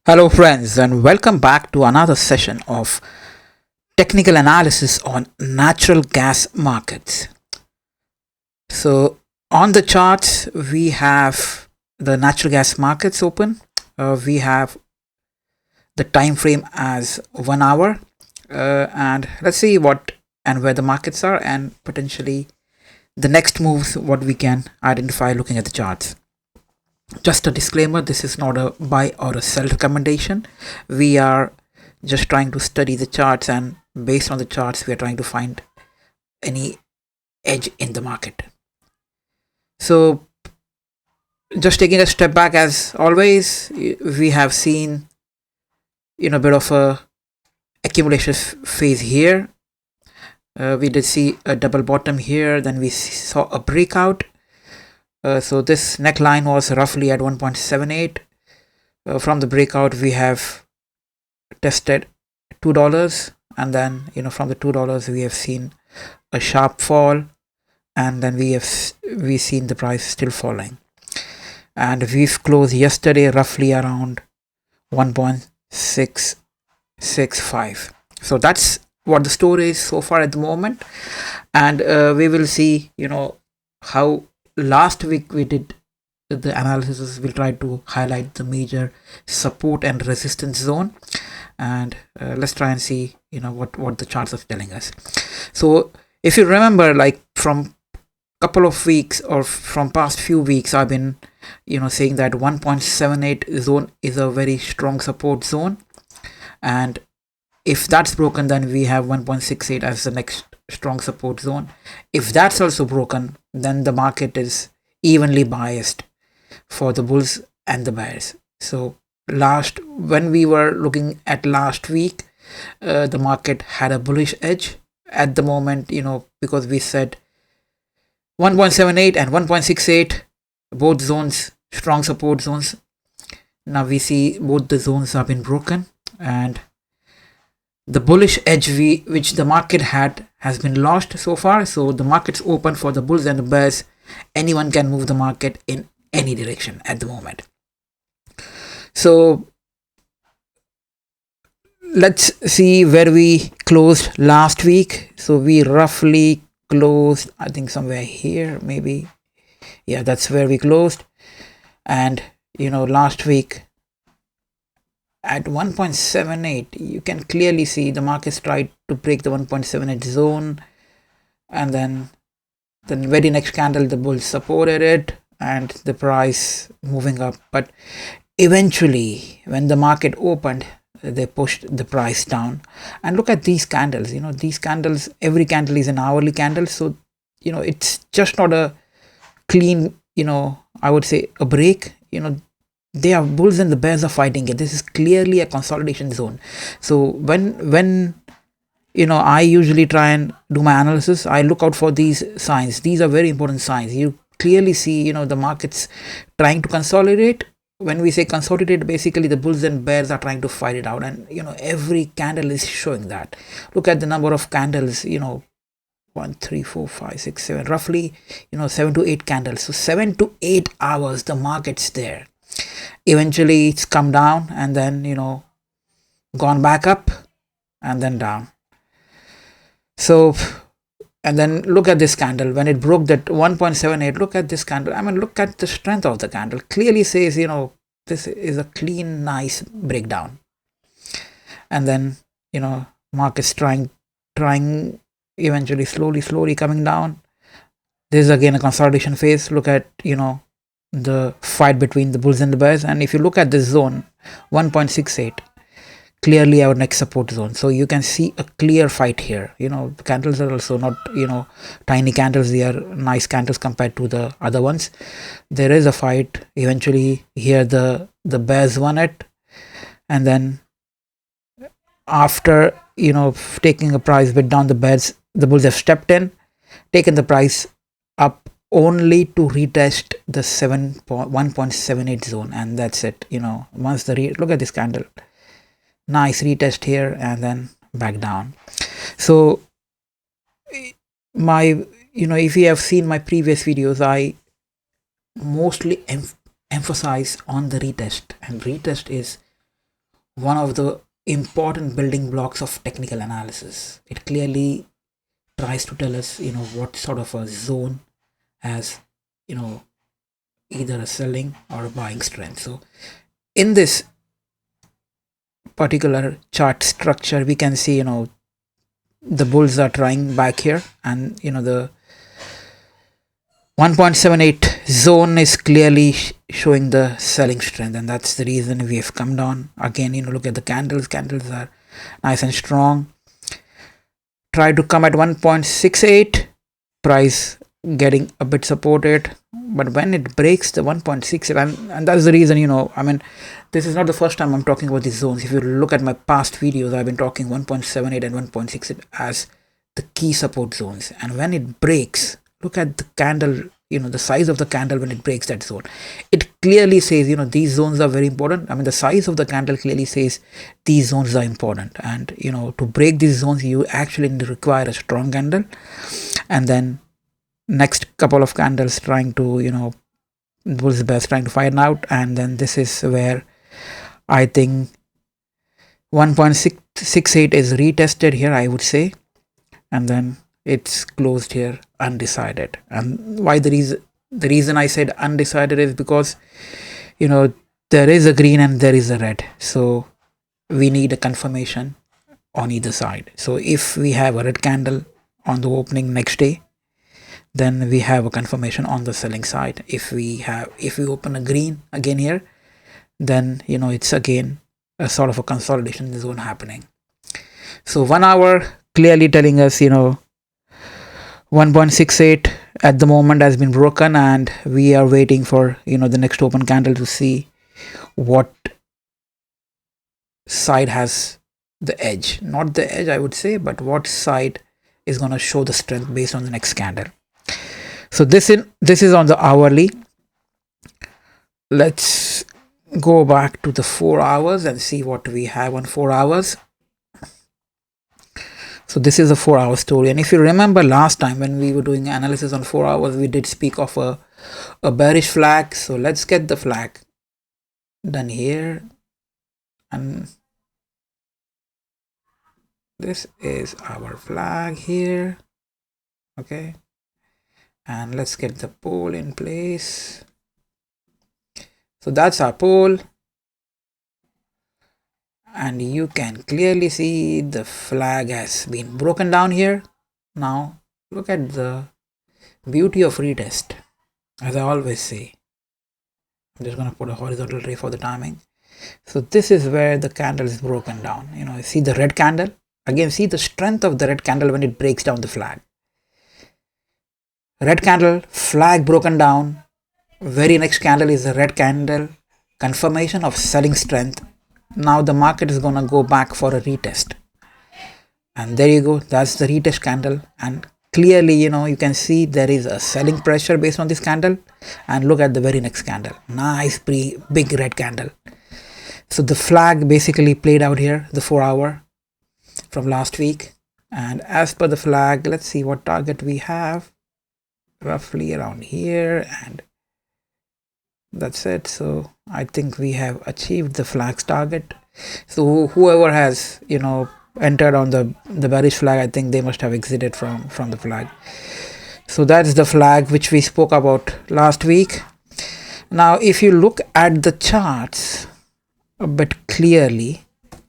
Hello, friends, and welcome back to another session of technical analysis on natural gas markets. So, on the charts, we have the natural gas markets open. We have the time frame as 1 hour, and let's see what and where the markets are, and potentially the next moves what we can identify looking at the charts. Just a disclaimer, this is not a buy or a sell recommendation. We are just trying to study the charts, and based on the charts we are trying to find any edge in the market. So just taking a step back, as always, we have seen a bit of a accumulation phase here. We did see a double bottom here, then we saw a breakout. So this neckline was roughly at 1.78. From the breakout we have tested $2, and then from the $2 we have seen a sharp fall, and then we've seen the price still falling, and we've closed yesterday roughly around 1.665. so that's what the story is so far at the moment. And we will see how last week we did the analysis. We'll try to highlight the major support and resistance zone, and let's try and see what the charts are telling us. So if you remember, like from couple of weeks or from past few weeks, I've been saying that 1.78 zone is a very strong support zone, and if that's broken, then we have 1.68 as the next strong support zone. If that's also broken, then the market is evenly biased for the bulls and the bears. So when we were looking at last week, the market had a bullish edge at the moment, because we said 1.78 and 1.68, both zones strong support zones. Now we see both the zones have been broken, and the bullish edge which the market had has been lost so far. So the market's open for the bulls and the bears. Anyone can move the market in any direction at the moment. So let's see where we closed last week. So we roughly closed, I think somewhere here, maybe. Yeah, that's where we closed. And last week at 1.78, you can clearly see the markets tried to break the 1.78 zone, and then the very next candle the bulls supported it and the price moving up. But eventually when the market opened, they pushed the price down. And look at these candles. These candles, every candle is an hourly candle, so it's just not a clean, I would say a break. They are bulls and the bears are fighting it. This is clearly a consolidation zone. So when I usually try and do my analysis, I look out for these signs. These are very important signs. You clearly see the markets trying to consolidate. When we say consolidate, basically the bulls and bears are trying to fight it out, and every candle is showing that. Look at the number of candles. 1, 3, 4, 5, 6, 7, roughly 7 to 8 candles. So 7 to 8 hours the market's there. Eventually it's come down, and then gone back up and then down. So, and then look at this candle when it broke that 1.78. Look at this candle. I mean, look at the strength of the candle. Clearly says this is a clean, nice breakdown. And then markets trying eventually slowly coming down. This is again a consolidation phase. Look at the fight between the bulls and the bears, and if you look at this zone 1.68, clearly our next support zone. So you can see a clear fight here. The candles are also not tiny candles. They are nice candles compared to the other ones. There is a fight. Eventually here the bears won it, and then after taking a price bit down, the bulls have stepped in, taken the price up only to retest the 1.78 zone, and that's it. Once look at this candle, nice retest here and then back down. So if you have seen my previous videos, I mostly emphasize on the retest, and retest is one of the important building blocks of technical analysis. It clearly tries to tell us, what sort of a zone has, either a selling or a buying strength. So in this particular chart structure, we can see, the bulls are trying back here, and the 1.78 zone is clearly showing the selling strength, and that's the reason we have come down again. Look at the candles are nice and strong. Try to come at 1.68, price getting a bit supported, but when it breaks the 1.68, and that's the reason, this is not the first time I'm talking about these zones. If you look at my past videos, I've been talking 1.78 and 1.68 as the key support zones, and when it breaks, look at the candle, the size of the candle when it breaks that zone. It clearly says, these zones are very important. The size of the candle clearly says these zones are important, and to break these zones, you actually require a strong candle, and then next couple of candles trying to, bulls best trying to find out, and then this is where I think 1.68 is retested here, I would say, and then it's closed here undecided. And why the reason I said undecided is because there is a green and there is a red, so we need a confirmation on either side. So if we have a red candle on the opening next day, then we have a confirmation on the selling side. If we open a green again here, then it's again a sort of a consolidation zone happening. So 1 hour clearly telling us 1.68 at the moment has been broken, and we are waiting for the next open candle to see what side has the edge. Not the edge, I would say, but what side is going to show the strength based on the next candle. So this is on the hourly. Let's go back to the 4 hours and see what we have on 4 hours. So this is a 4 hour story, and if you remember last time when we were doing analysis on 4 hours, we did speak of a bearish flag. So let's get the flag done here, and this is our flag here. Okay, and let's get the pole in place. So that's our pole, and you can clearly see the flag has been broken down here. Now look at the beauty of retest. As I always say, I'm just going to put a horizontal ray for the timing. So this is where the candle is broken down. See the red candle. Again, see the strength of the red candle when it breaks down the flag. Red candle, flag broken down. Very next candle is a red candle, confirmation of selling strength. Now the market is going to go back for a retest, and there you go, that's the retest candle, and clearly you can see there is a selling pressure based on this candle. And look at the very next candle, nice big red candle. So the flag basically played out here, the 4 hour from last week, and as per the flag, let's see what target we have, roughly around here, and that's it. So I think we have achieved the flag's target. So whoever has entered on the bearish flag, I think they must have exited from the flag. So that's the flag which we spoke about last week. Now if you look at the charts a bit clearly,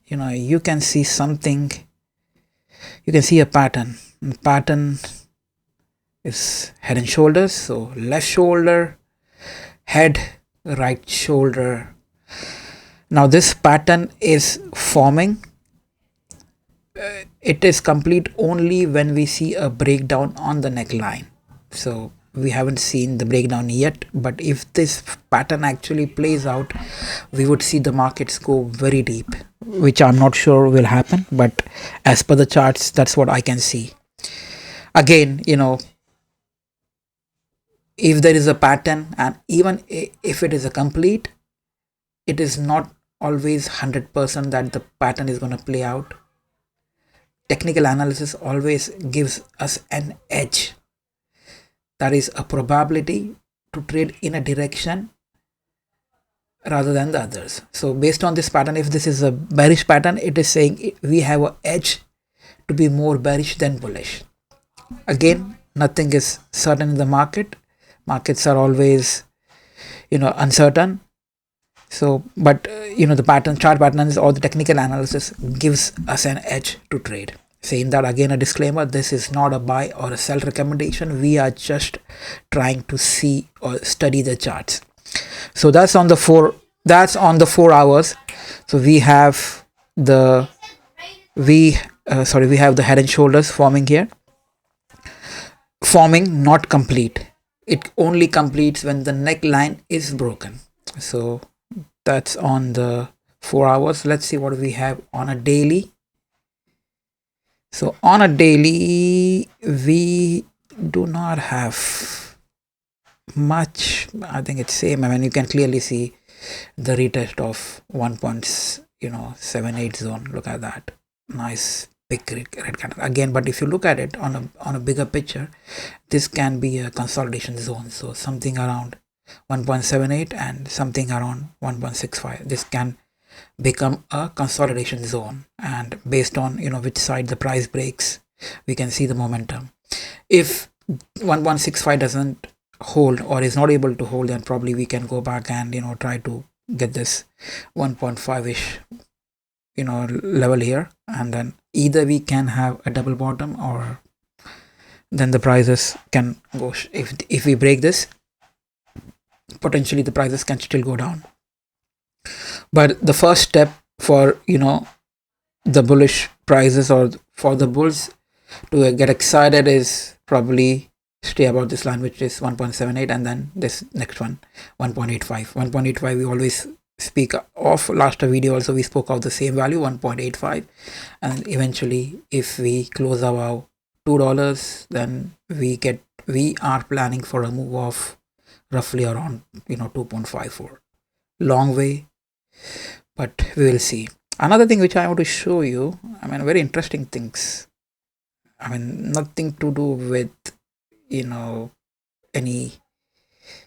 you can see something. You can see a pattern. The pattern is head and shoulders. So left shoulder, head, right shoulder. Now this pattern is forming. It is complete only when we see a breakdown on the neckline. So we haven't seen the breakdown yet, but if this pattern actually plays out, we would see the markets go very deep, which I'm not sure will happen, but as per the charts, that's what I can see. Again, if there is a pattern, and even if it is a complete, it is not always 100% that the pattern is going to play out. Technical analysis always gives us an edge. That is a probability to trade in a direction rather than the others. So based on this pattern, if this is a bearish pattern, it is saying we have an edge to be more bearish than bullish. Again, nothing is certain in the market. Markets are always, uncertain. So, but the chart patterns or the technical analysis gives us an edge to trade. Saying that, again, a disclaimer: this is not a buy or a sell recommendation. We are just trying to see or study the charts. So that's on the 4 hours. So we have the we have the head and shoulders forming here. Forming, not complete. It only completes when the neckline is broken. So that's on the 4 hours. Let's see what we have on a daily. So on a daily, we do not have much. I think it's same. I mean, you can clearly see the retest of 1.78 zone. Look at that. Nice big red candle again. But if you look at it on a bigger picture, this can be a consolidation zone. So something around 1.78 and something around 1.65. This can become a consolidation zone, and based on which side the price breaks, we can see the momentum. If 1.65 doesn't hold or is not able to hold, then probably we can go back and try to get this 1.5ish level here, and then either we can have a double bottom, or then the prices can go, if we break this, potentially the prices can still go down. But the first step for the bullish prices or for the bulls to get excited is probably stay above this line, which is 1.78, and then this next one, 1.85. 1.85 we always speak of. Last video also we spoke of the same value, 1.85, and eventually if we close above $2, then we are planning for a move of roughly around 2.54. Long way, but we will see. Another thing which I want to show you, I mean, very interesting things. I mean, nothing to do with any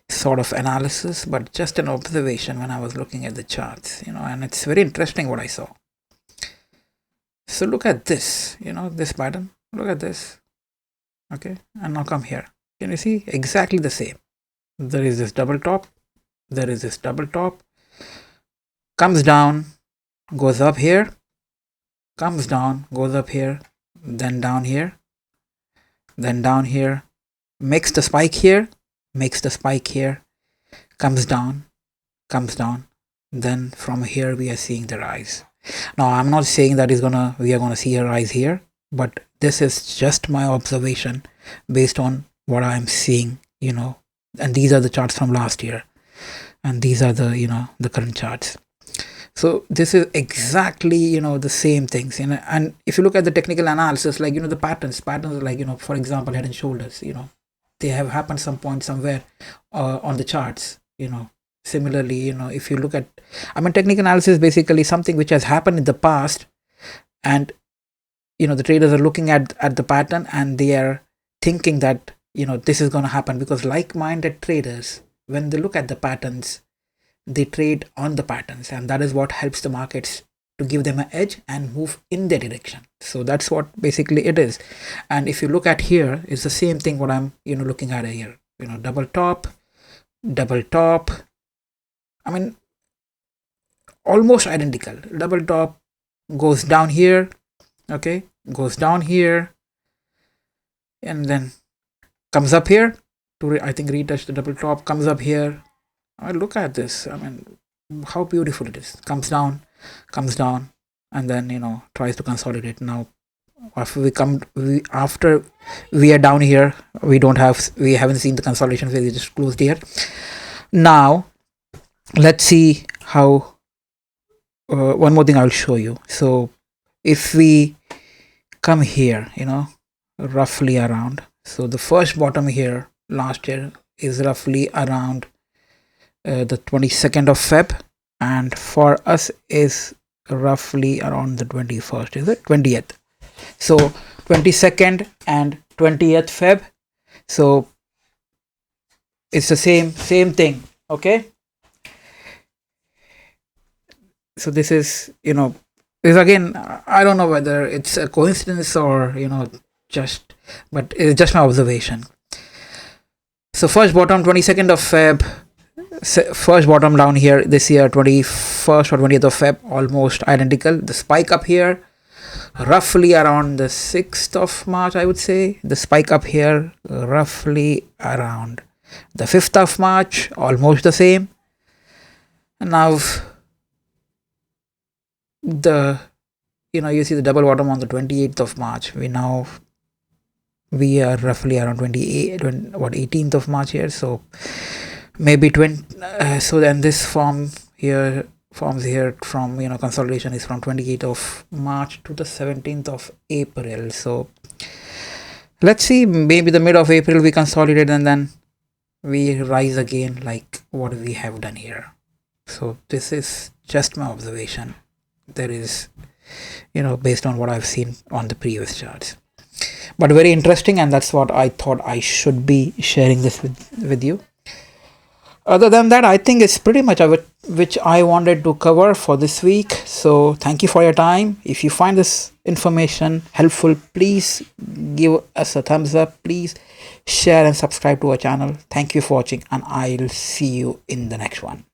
sort of analysis, but just an observation when I was looking at the charts, and it's very interesting what I saw. So look at this, this pattern. Look at this. Okay, and now come here. Can you see exactly the same? There is this double top. There is this double top. Comes down, goes up here. Comes down, goes up here. Then down here. Then down here. Makes the spike here. Makes the spike here. Comes down. Comes down. Then from here we are seeing the rise. Now I'm not saying that we are gonna see a rise here, but this is just my observation based on what I'm seeing, and these are the charts from last year, and these are the the current charts. So this is exactly the same things, and if you look at the technical analysis, like the patterns like for example, head and shoulders, they have happened some point somewhere on the charts. Similarly, if you look at, I mean, technical analysis is basically something which has happened in the past, and the traders are looking at the pattern and they are thinking that this is going to happen, because like-minded traders, when they look at the patterns, they trade on the patterns, and that is what helps the markets to give them an edge and move in their direction. So that's what basically it is. And if you look at here, it's the same thing what I'm looking at here. Double top, I mean, almost identical. Double top goes down here, okay, goes down here, and then comes up here to I think retouch the double top, comes up here. I look at this, I mean, how beautiful it is. Comes down, and then tries to consolidate. Now after we are down here, we haven't seen the consolidation phase. We just closed here. Now let's see how one more thing I'll show you. So if we come here, roughly around, so the first bottom here last year is roughly around the 22nd of Feb, and for us is roughly around the 21st, is it 20th? So 22nd and 20th Feb, so it's the same thing, okay. So this is, is again, I don't know whether it's a coincidence or, just, but it's just my observation. So first bottom 22nd of Feb, first bottom down here this year 21st or 20th of Feb, almost identical. The spike up here roughly around the 6th of March, I would say. The spike up here roughly around the 5th of March, almost the same. And now you see the double bottom on the 28th of March. We are roughly around 18th of March here. So maybe 20. So then this forms here from consolidation is from 28th of March to the 17th of April. So let's see, maybe the mid of April we consolidate and then we rise again like what we have done here. So this is just my observation. There is, based on what I've seen on the previous charts. But very interesting, and that's what I thought I should be sharing this with you. Other than that, I think it's pretty much which I wanted to cover for this week. So thank you for your time. If you find this information helpful, please give us a thumbs up. Please share and subscribe to our channel. Thank you for watching, and I'll see you in the next one.